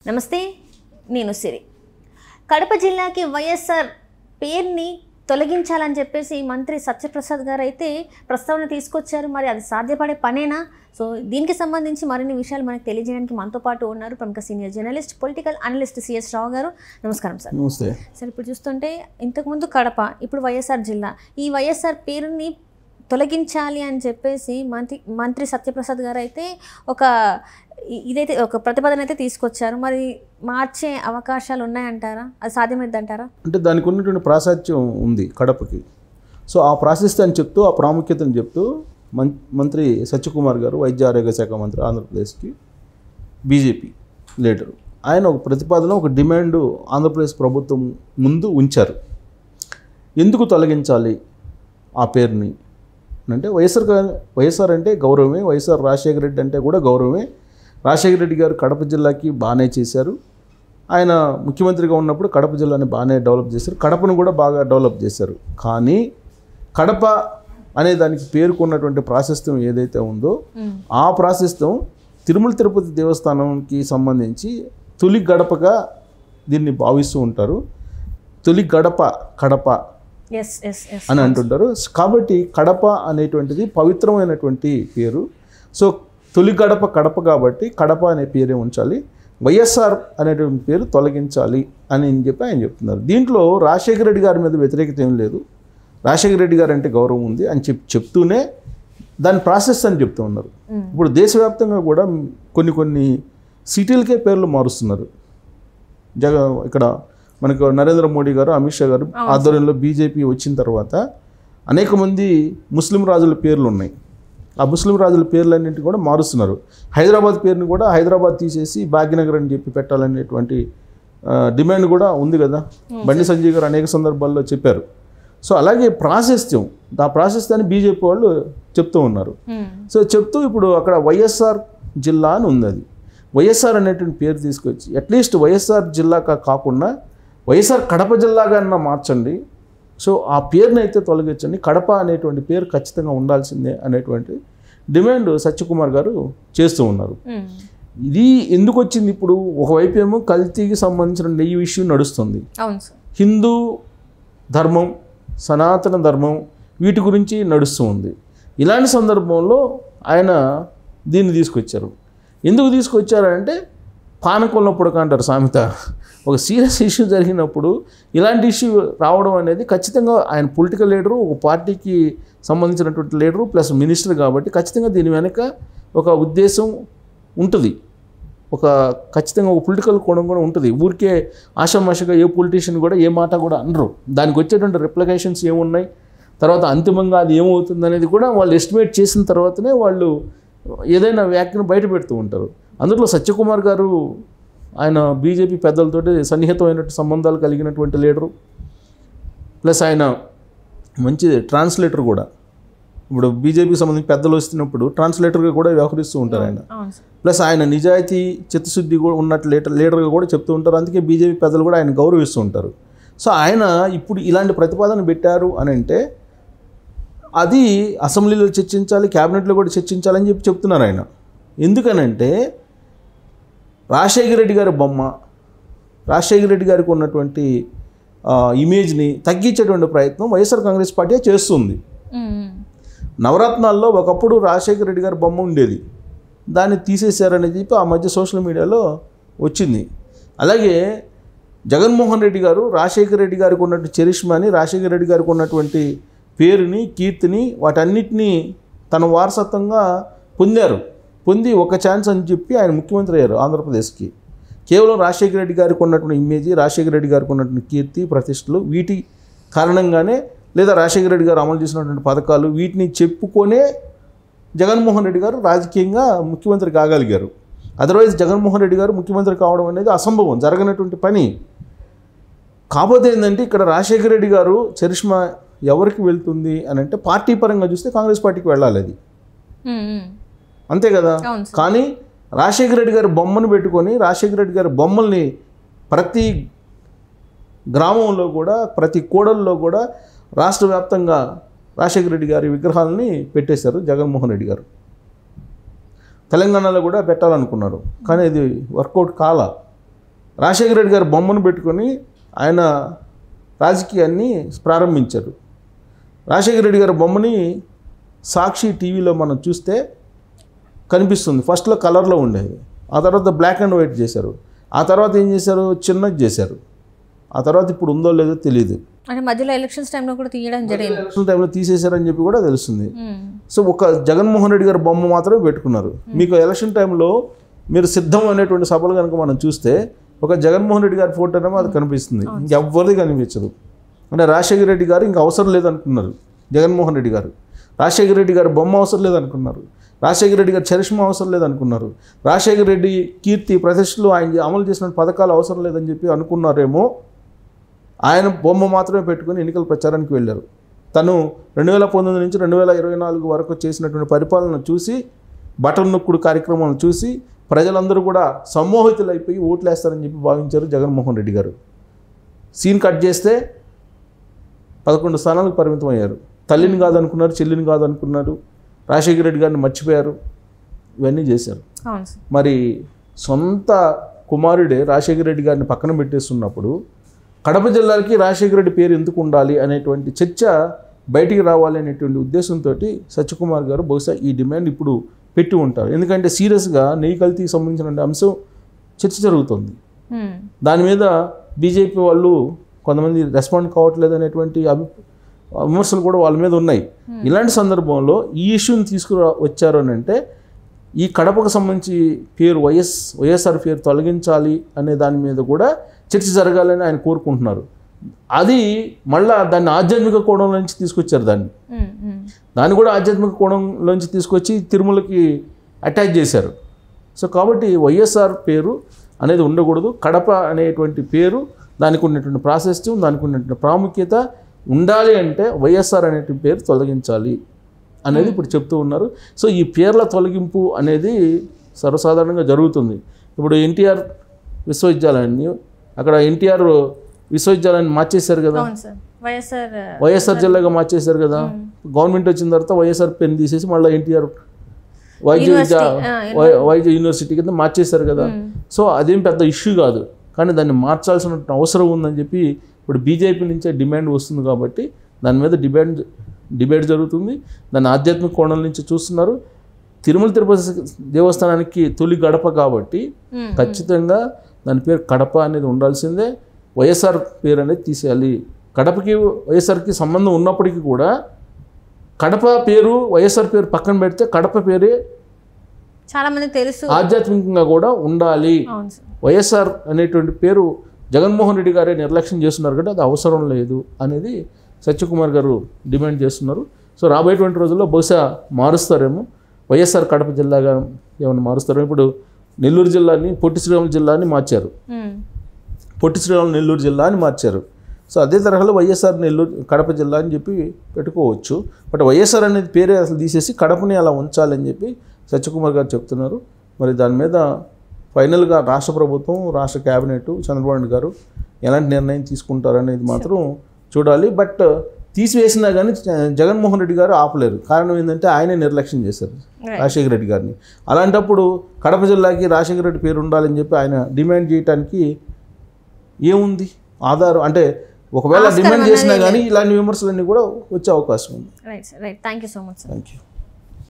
నమస్తే, నేను సిరి. కడప జిల్లాకి వైఎస్ఆర్ పేరుని తొలగించాలని చెప్పేసి మంత్రి సత్యప్రసాద్ గారు అయితే ప్రస్తావన తీసుకొచ్చారు. మరి అది సాధ్యపడే పనేనా? సో దీనికి సంబంధించి మరిన్ని విషయాలు మనకు తెలియజేయడానికి మనతో పాటు ఉన్నారు ప్రముఖ senior journalist, political analyst CS Rao గారు. నమస్కారం సార్. నమస్తే సార్, ఇప్పుడు చూస్తుంటే ఇంతకుముందు కడప, ఇప్పుడు వైఎస్ఆర్ జిల్లా. ఈ వైఎస్ఆర్ పేరుని తొలగించాలి అని చెప్పేసి మంత్రి సత్యప్రసాద్ గారు అయితే ఒక ప్రతిపాదన అయితే తీసుకొచ్చారు. మరి మార్చే అవకాశాలు ఉన్నాయంటారా? అది సాధ్యమైందంటారా? అంటే దానికి ఉన్నటువంటి ప్రాశస్త్యం ఉంది కడపకి. సో ఆ ప్రాశస్త్యాన్ని చెప్తూ, ఆ ప్రాముఖ్యతను చెప్తూ మంత్రి సత్యకుమార్ గారు, వైద్య ఆరోగ్య శాఖ మంత్రి, ఆంధ్రప్రదేశ్కి బీజేపీ లీడరు, ఆయన ఒక ప్రతిపాదన, ఒక డిమాండ్ ఆంధ్రప్రదేశ్ ప్రభుత్వం ముందు ఉంచారు. ఎందుకు తొలగించాలి ఆ పేరుని అంటే, వైఎస్ఆర్ అంటే గౌరవమే, వైఎస్ఆర్ రాజశేఖర రెడ్డి అంటే కూడా గౌరవమే. రాజశేఖర రెడ్డి గారు కడప జిల్లాకి బాగానే చేశారు. ఆయన ముఖ్యమంత్రిగా ఉన్నప్పుడు కడప జిల్లాని బాగానే డెవలప్ చేశారు, కడపను కూడా బాగా డెవలప్ చేశారు. కానీ కడప అనే దానికి పేరుకున్నటువంటి ప్రాశస్త్యం ఏదైతే ఉందో, ఆ ప్రాశస్త్యం తిరుమల తిరుపతి దేవస్థానంకి సంబంధించి తొలి గడపగా దీన్ని భావిస్తూ ఉంటారు. తొలి గడప కడప అని అంటుంటారు. కాబట్టి కడప అనేటువంటిది పవిత్రమైనటువంటి పేరు. సో తొలి గడప కడప కాబట్టి కడప అనే పేరే ఉంచాలి, వైఎస్ఆర్ అనేటువంటి పేరు తొలగించాలి అని చెప్పి ఆయన చెప్తున్నారు. దీంట్లో రాజశేఖర రెడ్డి గారి మీద వ్యతిరేకత ఏం లేదు, రాజశేఖర రెడ్డి గారు అంటే గౌరవం ఉంది అని చెప్తూనే దాని ప్రాసెస్ అని చెప్తూ ఉన్నారు. ఇప్పుడు దేశవ్యాప్తంగా కూడా కొన్ని సిటీలకే పేర్లు మారుస్తున్నారు. ఇక్కడ మనకు నరేంద్ర మోడీ గారు, అమిత్ షా గారు ఆధ్వర్యంలో బీజేపీ వచ్చిన తర్వాత అనేక మంది ముస్లిం రాజుల పేర్లు ఉన్నాయి. ఆ ముస్లిం రాజుల పేర్లన్నింటి కూడా మారుస్తున్నారు. హైదరాబాద్ పేరుని కూడా హైదరాబాద్ తీసేసి భాగ్యనగర్ అని చెప్పి పెట్టాలనేటువంటి డిమాండ్ కూడా ఉంది కదా. బండి సంజయ్ గారు అనేక సందర్భాల్లో చెప్పారు. సో అలాగే ఆ ప్రాశస్త్యాన్ని బీజేపీ వాళ్ళు చెప్తూ ఉన్నారు. సో చెప్తూ ఇప్పుడు అక్కడ వైఎస్ఆర్ జిల్లా అని ఉంది. అది వైఎస్ఆర్ అనేటువంటి పేరు తీసుకొచ్చి అట్లీస్ట్ వైఎస్ఆర్ జిల్లాగా కాకుండా వైఎస్ఆర్ కడప జిల్లాగా మార్చండి. సో ఆ పేరుని అయితే తొలగించండి, కడప అనేటువంటి పేరు ఖచ్చితంగా ఉండాల్సిందే అనేటువంటి డిమాండ్ సత్యకుమార్ గారు చేస్తూ ఉన్నారు. ఇది ఎందుకు వచ్చింది? ఇప్పుడు ఒకవైపు ఏమో కల్తీకి సంబంధించిన నెయ్యి విషయం నడుస్తుంది, హిందూ ధర్మం, సనాతన ధర్మం వీటి గురించి నడుస్తూ ఉంది. ఇలాంటి సందర్భంలో ఆయన దీన్ని తీసుకొచ్చారు. ఎందుకు తీసుకొచ్చారంటే పానకంలో పుడక అంటారు సామెత. ఒక సీరియస్ ఇష్యూ జరిగినప్పుడు ఇలాంటి ఇష్యూ రావడం అనేది ఖచ్చితంగా ఆయన పొలిటికల్ లీడరు, ఒక పార్టీకి సంబంధించినటువంటి లీడరు ప్లస్ మినిస్టర్ కాబట్టి ఖచ్చితంగా దీని వెనక ఒక ఉద్దేశం ఉంటుంది, ఖచ్చితంగా ఒక పొలిటికల్ కోణం కూడా ఉంటుంది. ఊరికే ఆషామాషగా ఏ పొలిటీషియన్ కూడా ఏ మాట కూడా అనరు. దానికి వచ్చేటువంటి రిప్లికేషన్స్ ఏమున్నాయి, తర్వాత అంతిమంగా అది ఏమవుతుంది అనేది కూడా వాళ్ళు ఎస్టిమేట్ చేసిన తర్వాతనే వాళ్ళు ఏదైనా వ్యాఖ్యను బయట పెడుతూ ఉంటారు. అందులో సత్యకుమార్ గారు ఆయన బీజేపీ పెద్దలతోటి సన్నిహితమైన సంబంధాలు కలిగినటువంటి లీడరు, ప్లస్ ఆయన మంచి ట్రాన్స్లేటర్ కూడా. ఇప్పుడు బీజేపీకి సంబంధించి పెద్దలు వస్తున్నప్పుడు ట్రాన్స్లేటర్గా కూడా వ్యవహరిస్తూ ఉంటారు ఆయన. ప్లస్ ఆయన నిజాయితీ, చిత్తశుద్ధి కూడా ఉన్నట్టు లీడర్గా కూడా చెప్తూ ఉంటారు. అందుకే బీజేపీ పెద్దలు కూడా ఆయన గౌరవిస్తూ ఉంటారు. సో ఆయన ఇప్పుడు ఇలాంటి ప్రతిపాదన పెట్టారు అని అంటే అది అసెంబ్లీలో చర్చించాలి, క్యాబినెట్లో కూడా చర్చించాలని చెప్తున్నారు ఆయన. ఎందుకనంటే రాజశేఖర రెడ్డి గారి బొమ్మ, రాజశేఖర రెడ్డి గారికి ఉన్నటువంటి ఇమేజ్ని తగ్గించేటువంటి ప్రయత్నం వైఎస్ఆర్ కాంగ్రెస్ పార్టీ చేస్తుంది. నవరత్నాల్లో ఒకప్పుడు రాజశేఖర రెడ్డి గారి బొమ్మ ఉండేది, దాన్ని తీసేశారనేది ఆ మధ్య సోషల్ మీడియాలో వచ్చింది. అలాగే జగన్మోహన్ రెడ్డి గారు రాజశేఖర రెడ్డి గారికి ఉన్నటువంటి చరిష్మాని, రాజశేఖర రెడ్డి గారికి ఉన్నటువంటి పేరుని, కీర్తిని, వాటన్నిటినీ తన వారసత్వంగా పొంది ఒక ఛాన్స్ అని చెప్పి ఆయన ముఖ్యమంత్రి అయ్యారు ఆంధ్రప్రదేశ్కి. కేవలం రాజశేఖర రెడ్డి గారికి ఉన్నటువంటి ఇమేజ్, రాజశేఖర రెడ్డి గారికి ఉన్నటువంటి కీర్తి ప్రతిష్టలు వీటి కారణంగానే, లేదా రాజశేఖర రెడ్డి గారు అమలు చేసినటువంటి పథకాలు వీటిని చెప్పుకొనే జగన్మోహన్ రెడ్డి గారు రాజకీయంగా ముఖ్యమంత్రి కాగలిగారు. అదర్వైజ్ జగన్మోహన్ రెడ్డి గారు ముఖ్యమంత్రి కావడం అనేది అసంభవం, జరగనటువంటి పని. కాకపోతే ఏంటంటే ఇక్కడ రాజశేఖర రెడ్డి గారు చరిష్మా ఎవరికి వెళ్తుంది అని అంటే పార్టీ పరంగా చూస్తే కాంగ్రెస్ పార్టీకి వెళ్ళాలి, అది అంతే కదా. కానీ రాజశేఖర రెడ్డి గారి బొమ్మను పెట్టుకొని, రాజశేఖర రెడ్డి గారి బొమ్మల్ని ప్రతి గ్రామంలో కూడా, ప్రతి కూడల్లో కూడా రాష్ట్ర వ్యాప్తంగా రాజశేఖర రెడ్డి గారి విగ్రహాలని పెట్టేశారు జగన్మోహన్ రెడ్డి గారు. తెలంగాణలో కూడా పెట్టాలనుకున్నారు, కానీ ఇది వర్కౌట్ కాల. రాజశేఖర రెడ్డి గారి బొమ్మను పెట్టుకొని ఆయన రాజకీయాన్ని ప్రారంభించారు. రాజశేఖర రెడ్డి గారి బొమ్మని సాక్షి టీవీలో మనం చూస్తే కనిపిస్తుంది. ఫస్ట్లో కలర్లో ఉండేది, ఆ తర్వాత బ్లాక్ అండ్ వైట్ చేశారు, ఆ తర్వాత ఏం చేశారు, చిన్నది చేశారు. ఆ తర్వాత ఇప్పుడు ఉందో లేదో తెలియదు. అంటే మధ్యలో ఎలక్షన్స్ టైంలో కూడా తీయడం జరిగింది. ఎలక్షన్ టైంలో తీసేశారని చెప్పి కూడా తెలుస్తుంది. సో ఒక జగన్మోహన్ రెడ్డి గారి బొమ్మ మాత్రమే పెట్టుకున్నారు. మీకు ఎలక్షన్ టైంలో మీరు సిద్ధం అనేటువంటి సభలు కనుక మనం చూస్తే ఒక జగన్మోహన్ రెడ్డి గారి ఫోటోనేమో అది కనిపిస్తుంది, ఇంకెవ్వరిది కనిపించదు. అంటే రాజశేఖర రెడ్డి గారు ఇంకా అవసరం లేదనుకున్నారు జగన్మోహన్ రెడ్డి గారు. రాజశేఖర రెడ్డి గారి బొమ్మ అవసరం లేదనుకున్నారు. రాజశేఖర రెడ్డి గారి చరిష్మా అవసరం లేదనుకున్నారు. రాజశేఖర రెడ్డి కీర్తి ప్రతిష్టలు ఆయన అమలు చేసిన పథకాలు అవసరం లేదని చెప్పి అనుకున్నారేమో. ఆయన బొమ్మ మాత్రమే పెట్టుకుని ఎన్నికల ప్రచారానికి వెళ్ళారు. తను 2019 నుంచి 2024 వరకు చేసినటువంటి పరిపాలన చూసి, బటన్ నొక్కుడు కార్యక్రమాలను చూసి ప్రజలందరూ కూడా సమ్మోహితులైపోయి ఓట్లేస్తారని చెప్పి భావించారు జగన్మోహన్ రెడ్డి గారు. సీన్ కట్ చేస్తే 11 స్థానాలకు పరిమితం అయ్యారు. తల్లిని కాదనుకున్నారు, చెల్లిని కాదనుకున్నారు, రాజశేఖర రెడ్డి గారిని మర్చిపోయారు. ఇవన్నీ చేశారు. మరి సొంత కుమారుడే రాజశేఖర రెడ్డి గారిని పక్కన పెట్టేస్తున్నప్పుడు కడప జిల్లాకి రాజశేఖర రెడ్డి పేరు ఎందుకు ఉండాలి అనేటువంటి చర్చ బయటికి రావాలి అనేటువంటి ఉద్దేశంతో సత్యకుమార్ గారు బహుశా ఈ డిమాండ్ ఇప్పుడు పెట్టి ఉంటారు. ఎందుకంటే సీరియస్గా నెయ్యి కల్తీకి సంబంధించిన అంశం చర్చ జరుగుతుంది. దాని మీద బీజేపీ వాళ్ళు కొంతమంది రెస్పాండ్ కావట్లేదు అనేటువంటి విమర్శలు కూడా వాళ్ళ మీద ఉన్నాయి. ఇలాంటి సందర్భంలో ఈ ఇష్యూని తీసుకువచ్చారు అని అంటే ఈ కడపకు సంబంధించి పేరు వైఎస్ఆర్ పేరు తొలగించాలి అనే దాని మీద కూడా చర్చ జరగాలని ఆయన కోరుకుంటున్నారు. అది మళ్ళా దాన్ని ఆధ్యాత్మిక కోణంలో నుంచి తీసుకొచ్చారు. దాన్ని కూడా ఆధ్యాత్మిక కోణంలోంచి తీసుకొచ్చి తిరుమలకి అటాచ్ చేశారు. సో కాబట్టి వైఎస్ఆర్ పేరు అనేది ఉండకూడదు. కడప అనేటువంటి పేరు, దానికి ఉన్నటువంటి ప్రాశస్త్యం, దానికి ఉన్నటువంటి ప్రాముఖ్యత ఉండాలి అంటే వైఎస్ఆర్ అనేటువంటి పేరు తొలగించాలి అనేది ఇప్పుడు చెప్తూ ఉన్నారు. సో ఈ పేర్ల తొలగింపు అనేది సర్వసాధారణంగా జరుగుతుంది. ఇప్పుడు ఎన్టీఆర్ విశ్వవిద్యాలయాన్ని, అక్కడ ఎన్టీఆర్ విశ్వవిద్యాలయాన్ని మార్చేశారు కదా, వైఎస్ఆర్ జిల్లాగా మార్చేశారు కదా. గవర్నమెంట్ వచ్చిన తర్వాత వైఎస్ఆర్ పెన్ తీసేసి మళ్ళీ ఎన్టీఆర్ వైద్య యూనివర్సిటీ కింద మార్చేశారు కదా. సో అదేం పెద్ద ఇష్యూ కాదు, కానీ దాన్ని మార్చాల్సిన అవసరం ఉందని చెప్పి ఇప్పుడు బీజేపీ నుంచే డిమాండ్ వస్తుంది. కాబట్టి దాని మీద డిబేట్ జరుగుతుంది. దాన్ని ఆధ్యాత్మిక కోణం నుంచి చూస్తున్నారు. తిరుమల తిరుపతి దేవస్థానానికి తొలి గడప కాబట్టి ఖచ్చితంగా దాని పేరు కడప అనేది ఉండాల్సిందే. వైఎస్ఆర్ పేరు అనేది తీసేయాలి. కడపకి వైఎస్ఆర్కి సంబంధం ఉన్నప్పటికీ కూడా కడప పేరు వైఎస్ఆర్ పేరు పక్కన పెడితే కడప పేరే చాలా మంది తెలుసు, ఆధ్యాత్మికంగా కూడా ఉండాలి. వైఎస్ఆర్ అనేటువంటి పేరు జగన్మోహన్ రెడ్డి గారే నిర్లక్ష్యం చేస్తున్నారు కాబట్టి అది అవసరం లేదు అనేది సత్యకుమార్ గారు డిమాండ్ చేస్తున్నారు. సో రాబోయేటువంటి రోజుల్లో బహుశా మారుస్తారేమో, వైఎస్ఆర్ కడప జిల్లాగా ఏమైనా మారుస్తారేమో. ఇప్పుడు నెల్లూరు జిల్లాని పొట్టి శ్రీరాములు జిల్లాని మార్చారు, పొట్టి శ్రీరాములు నెల్లూరు జిల్లా అని మార్చారు. సో అదే తరహాలో వైఎస్ఆర్ నెల్లూరు కడప జిల్లా అని చెప్పి పెట్టుకోవచ్చు. బట్ వైఎస్ఆర్ అనేది పేరే అసలు తీసేసి కడపని అలా ఉంచాలని చెప్పి సత్యకుమార్ గారు చెప్తున్నారు. మరి దాని మీద ఫైనల్గా రాష్ట్ర ప్రభుత్వం, రాష్ట్ర క్యాబినెట్, చంద్రబాబు నాయుడు గారు ఎలాంటి నిర్ణయం తీసుకుంటారనేది మాత్రం చూడాలి. బట్ తీసివేసినా కానీ జగన్మోహన్ రెడ్డి గారు ఆపలేరు. కారణం ఏంటంటే ఆయనే నిర్లక్ష్యం చేశారు రాజశేఖర రెడ్డి గారిని. అలాంటప్పుడు కడప జిల్లాకి రాజశేఖర రెడ్డి పేరు ఉండాలని చెప్పి ఆయన డిమాండ్ చేయడానికి ఏముంది ఆధారం? అంటే ఒకవేళ డిమాండ్ చేసినా కానీ ఇలాంటి విమర్శలన్నీ కూడా వచ్చే అవకాశం ఉంది. Right, thank you so much. Thank you.